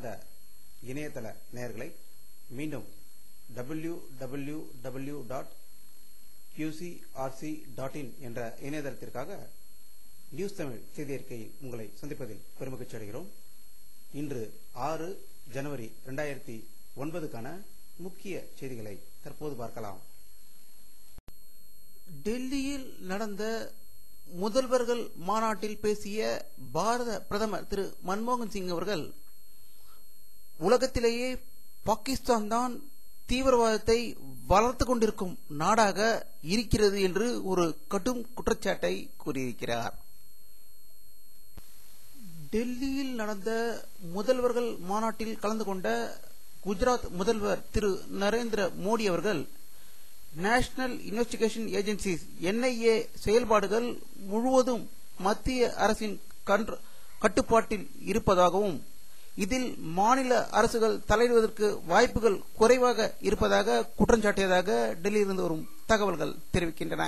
அன்பார்ந்த இணையதள நேயர்களை மீண்டும் www.qcrc.in என்ற இணையதளத்திற்காக நியூஸ் தமிழ் செய்தி அறிக்கையில் உங்களை சந்திப்பதில் பெருமகிழ்ச்சி அடைகிறோம். இன்று 6 ஜனவரி 2009க்கான முக்கிய செய்திகளை தற்போது பார்க்கலாம். டெல்லியில் நடந்த முதல்வர்கள் மாநாட்டில் பேசிய பாரத பிரதமர் திரு மன்மோகன் சிங் அவர்கள், உலகத்திலேயே பாகிஸ்தான் தான் தீவிரவாதத்தை வளர்த்து கொண்டிருக்கும் நாடாக இருக்கிறது என்று ஒரு கடும் குற்றச்சாட்டை கூறியிருக்கிறார். டெல்லியில் நடந்த முதல்வர்கள் மாநாட்டில் கலந்து கொண்ட குஜராத் முதல்வர் திரு நரேந்திர மோடி அவர்கள், நேஷனல் இன்வெஸ்டிகேஷன் ஏஜென்சிஸ் NIA செயல்பாடுகள் முழுவதும் மத்திய அரசின் கட்டுப்பாட்டில் இருப்பதாகவும், இதில் மாநில அரசுகள் தலையிடுவதற்கு வாய்ப்புகள் குறைவாக இருப்பதாக குற்றம் சாட்டியதாக டெல்லியிலிருந்து வரும் தகவல்கள் தெரிவிக்கின்றன.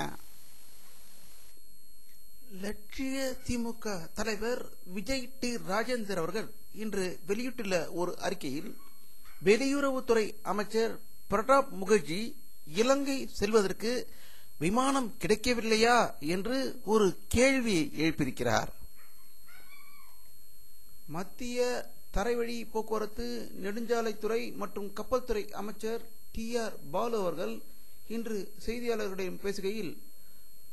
லட்சிய திமுக தலைவர் விஜய் டி ராஜேந்தர் அவர்கள் இன்று வெளியிட்டுள்ள ஒரு அறிக்கையில், வெளியுறவுத்துறை அமைச்சர் பிரணாப் முகர்ஜி இலங்கை செல்வதற்கு விமானம் கிடைக்கவில்லையா என்று ஒரு கேள்வியை எழுப்பியிருக்கிறார். மத்திய தரைவழி போக்குவரத்து, நெடுஞ்சாலைத்துறை மற்றும் கப்பல் துறை அமைச்சர் TR பாலு அவர்கள் இன்று செய்தியாளர்களிடம் பேசுகையில்,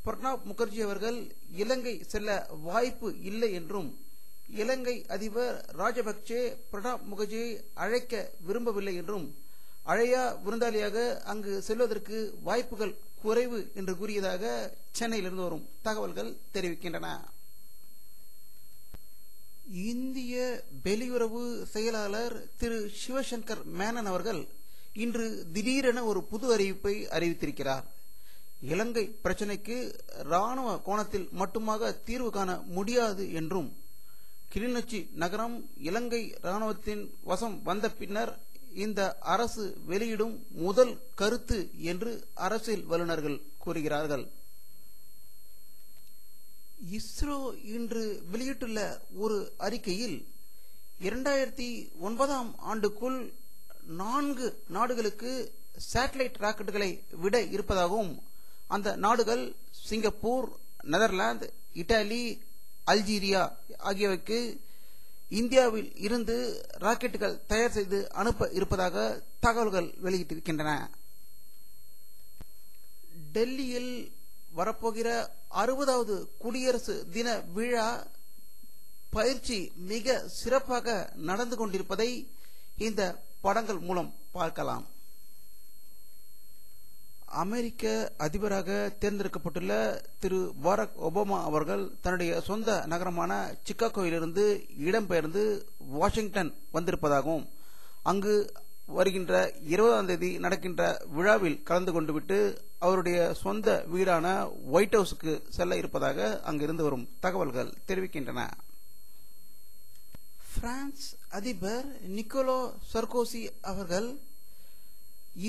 பிரணாப் முகர்ஜி அவர்கள் இலங்கை செல்ல வாய்ப்பு இல்லை என்றும், இலங்கை அதிபர் ராஜபக்சே பிரணாப் முகர்ஜியை அழைக்க விரும்பவில்லை என்றும், அழையா விருந்தாளியாக அங்கு செல்வதற்கு வாய்ப்புகள் குறைவு என்று கூறியதாக சென்னையிலிருந்து வரும் தகவல்கள் தெரிவிக்கின்றன. இந்திய வெளியுறவு செயலாளர் திரு சிவசங்கர் மேனன் அவர்கள் இன்று திடீரென ஒரு புது அறிவிப்பை அறிவித்திருக்கிறார். இலங்கை பிரச்சினைக்கு ராணுவ கோணத்தில் மட்டுமாக தீர்வு காண முடியாது என்றும், கிளிநொச்சி நகரம் இலங்கை ராணுவத்தின் வசம் வந்த பின்னர் இந்த அரசு வெளியிடும் முதல் கருத்து என்று அரசியல் வல்லுநர்கள் கூறுகிறார்கள். இஸ்ரோ இன்று வெளியிட்டுள்ள ஒரு அறிக்கையில், 2009ஆம் ஆண்டுக்குள் 4 நாடுகளுக்கு சேட்டலைட் ராக்கெட்டுகளை விட இருப்பதாகவும், அந்த நாடுகள் சிங்கப்பூர், நெதர்லாந்து, இத்தாலி, அல்ஜீரியா ஆகியவைக்கு இந்தியாவில் இருந்து ராக்கெட்டுகள் தயார் செய்து அனுப்ப இருப்பதாக தகவல்கள் வெளியிட்டிருக்கின்றன. டெல்லியில் வரப்போகிற 60வது குடியரசு தின விழா பயிற்சி மிக சிறப்பாக நடந்து கொண்டிருப்பதை இந்த படங்கள் மூலம் பார்க்கலாம். அமெரிக்க அதிபராக தேர்ந்தெடுக்கப்பட்டுள்ள திரு பராக் ஒபாமா அவர்கள் தன்னுடைய சொந்த நகரமான சிக்காகோவிலிருந்து இடம்பெயர்ந்து வாஷிங்டன் வந்திருப்பதாகவும், அங்கு வருகின்ற 20ஆம் தேதி நடக்கின்ற விழாவில் கலந்து கொண்டுவிட்டு அவருடைய சொந்த வீடான ஒயிட் ஹவுஸுக்கு செல்ல இருப்பதாக அங்கிருந்து வரும் தகவல்கள் தெரிவிக்கின்றன. பிரான்ஸ் அதிபர் நிக்கோலோ சர்கோசி அவர்கள்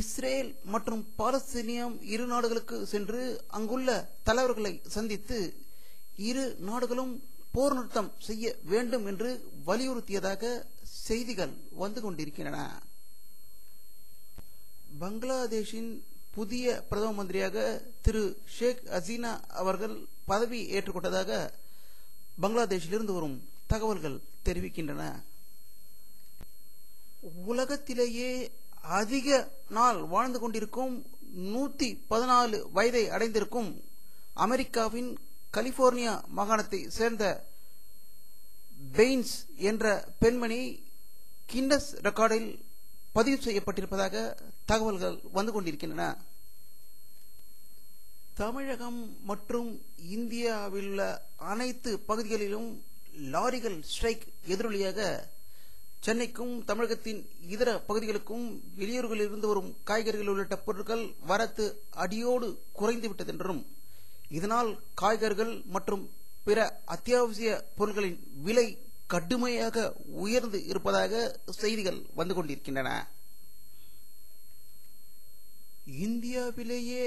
இஸ்ரேல் மற்றும் பாலஸ்தீனியம் இரு நாடுகளுக்கு சென்று அங்குள்ள தலைவர்களை சந்தித்து இரு நாடுகளும் போர் நிறுத்தம் செய்ய வேண்டும் என்று வலியுறுத்தியதாக செய்திகள் வந்து கொண்டிருக்கின்றன. பங்களாதேஷின் புதிய பிரதம மந்திரியாக திரு ஷேக் ஹசீனா அவர்கள் பதவி ஏற்றுக்கொண்டதாக பங்களாதேஷிலிருந்து வரும் தகவல்கள் தெரிவிக்கின்றன. உலகத்திலேயே அதிக நாள் வாழ்ந்து கொண்டிருக்கும் 114 வயதை அடைந்திருக்கும் அமெரிக்காவின் கலிபோர்னியா மாகாணத்தை சேர்ந்த பெயின்ஸ் என்ற பெண்மணி கின்னஸ் ரெக்கார்டில் பதிவு செய்யப்பட்டிருப்பதாக தகவல்கள் வந்து கொண்டிருக்கின்றன. தமிழகம் மற்றும் இந்தியாவில் உள்ள அனைத்து பகுதிகளிலும் லாரிகள் ஸ்ட்ரைக் எதிரொலியாக சென்னைக்கும் தமிழகத்தின் இதர பகுதிகளுக்கும் வெளியூர்களில் இருந்து வரும் காய்கறிகள் உள்ளிட்ட பொருட்கள் வரத்து அடியோடு குறைந்துவிட்டது என்றும், இதனால் காய்கறிகள் மற்றும் பிற அத்தியாவசிய பொருட்களின் விலை கடுமையாக உயர்ந்து இருப்பதாக செய்திகள் வந்து கொண்டிருக்கின்றன. இந்தியாவிலேயே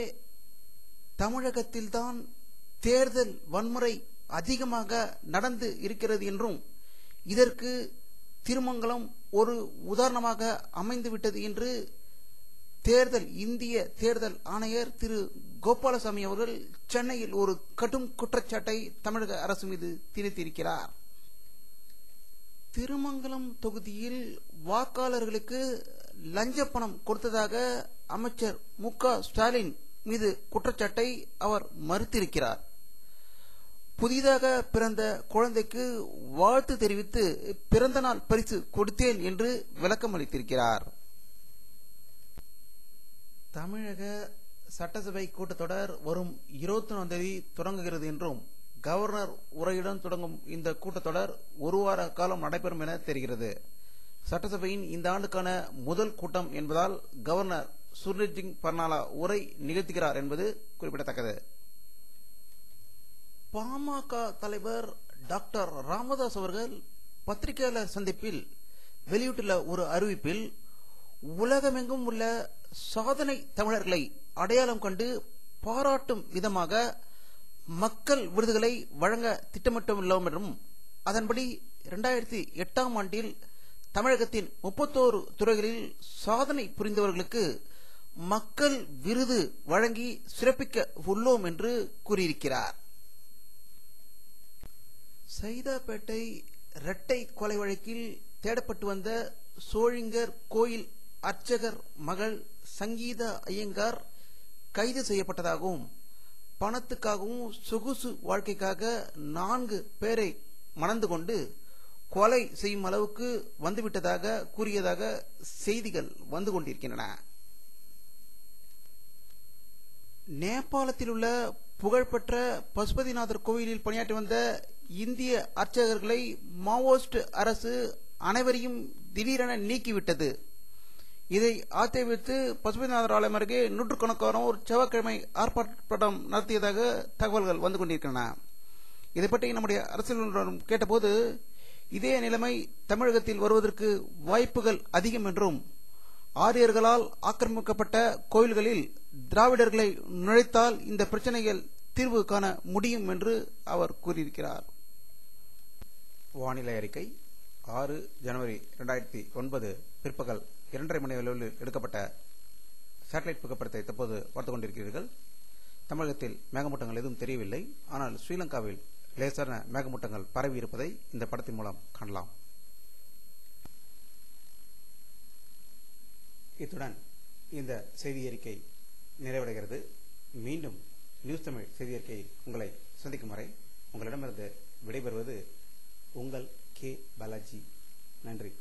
தமிழகத்தில்தான் தேர்தல் வன்முறை அதிகமாக நடந்து இருக்கிறது என்றும், இதற்கு திருமங்கலம் ஒரு உதாரணமாக அமைந்துவிட்டது என்று இந்திய தேர்தல் ஆணையர் திரு கோபாலசாமி அவர்கள் சென்னையில் ஒரு கடும் குற்றச்சாட்டை தமிழக அரசு மீது திணித்திருக்கிறார். திருமங்கலம் தொகுதியில் வாக்காளர்களுக்கு லஞ்ச பணம் கொடுத்ததாக அமைச்சர் மு.க. ஸ்டாலின் மீது குற்றச்சாட்டை அவர் மறுத்திருக்கிறார். புதிதாக பிறந்த குழந்தைக்கு வாழ்த்து தெரிவித்து பிறந்த நாள் பரிசு கொடுத்தேன் என்று விளக்கம் அளித்திருக்கிறார். தமிழக சட்டசபை கூட்டத்தொடர் வரும் 21ஆம் தேதி தொடங்குகிறது என்றும் கவர்னர் உரையுடன் தொடங்கும் இந்த கூட்டத்தொடர் ஒரு வார காலம் நடைபெறும் என தெரிகிறது. சட்டசபையின் இந்த ஆண்டுக்கான முதல் கூட்டம் என்பதால் கவர்னர் சுர்ஜித் சிங் பர்னாலா உரை நிகழ்த்துகிறார் என்பது குறிப்பிடத்தக்கது. பாமக தலைவர் டாக்டர் ராமதாஸ் அவர்கள் பத்திரிகையாளர் சந்திப்பில் வெளியிட்டுள்ள ஒரு அறிவிப்பில் உலகமெங்கும் உள்ள சாதனை தமிழர்களை அடையாளம் கண்டு பாராட்டும் விதமாக மக்கள் விருதுகளை வழங்க திட்டமிட்டுள்ளோம் என்றும் அதன்படி 2008ஆம் ஆண்டில் தமிழகத்தின் 31 துறைகளில் சாதனை புரிந்தவர்களுக்கு மக்கள் விருது வழங்கி சிறப்பிக்க உள்ளோம் என்று கூறியிருக்கிறார். சைதாப்பேட்டை இரட்டை கொலை வழக்கில் தேடப்பட்டு வந்த சோழிங்கர் கோயில் அர்ச்சகர் மகள் சங்கீதா ஐயங்கார் கைது செய்யப்பட்டதாகவும் பணத்துக்காகவும் சொகுசு வாழ்க்கைக்காக 4 பேரை மணந்து கொண்டு கொலை செய்யும் அளவுக்கு வந்துவிட்டதாக கூறியதாக செய்திகள் வந்து கொண்டிருக்கின்றன. நேபாளத்தில் உள்ள புகழ்பெற்ற பசுபதிநாதர் கோயிலில் பணியாற்றி வந்த இந்திய அர்ச்சகர்களை மாவோயிஸ்ட் அரசு அனைவரையும் திடீரென நீக்கிவிட்டது. இதை ஆட்சேபித்து பசுபதிநாதர் ஆலயம் அருகே நூற்றுக்கணக்கானோர் செவ்வாய்க்கிழமை ஆர்ப்பாட்டம் நடத்தியதாக தகவல்கள் வந்து கொண்டிருக்கின்றன. இதை பற்றி நம்முடைய அரசியல் கேட்டபோது இதே நிலைமை தமிழகத்தில் வருவதற்கு வாய்ப்புகள் அதிகம் என்றும் ஆரியர்களால் ஆக்கிரமிக்கப்பட்ட கோயில்களில் திராவிடர்களை நுழைத்தால் இந்த பிரச்சனைகள் தீர்வு காண முடியும் என்று அவர் கூறியிருக்கிறார். வானிலை அறிக்கை 6 ஜனவரி 2009 பிற்பகல் 2:30 மணி அளவில் எடுக்கப்பட்ட சேட்டலைட் புகைப்படத்தை தற்போது பார்த்துக் கொண்டிருக்கிறீர்கள். தமிழகத்தில் மேகமூட்டங்கள் எதுவும் தெரியவில்லை. ஆனால் ஸ்ரீலங்காவில் லேசான மேகமூட்டங்கள் பரவி இருப்பதை இந்த படத்தின் மூலம் காணலாம். இத்துடன் இந்த செய்தி அறிக்கை நிறைவடைகிறது. மீண்டும் நியூஸ் தமிழ் செய்தி அறிக்கையில் உங்களை சந்திக்கும் வரை உங்களிடமிருந்து விடைபெறுவது உங்கள் கே பாலாஜி. நன்றி.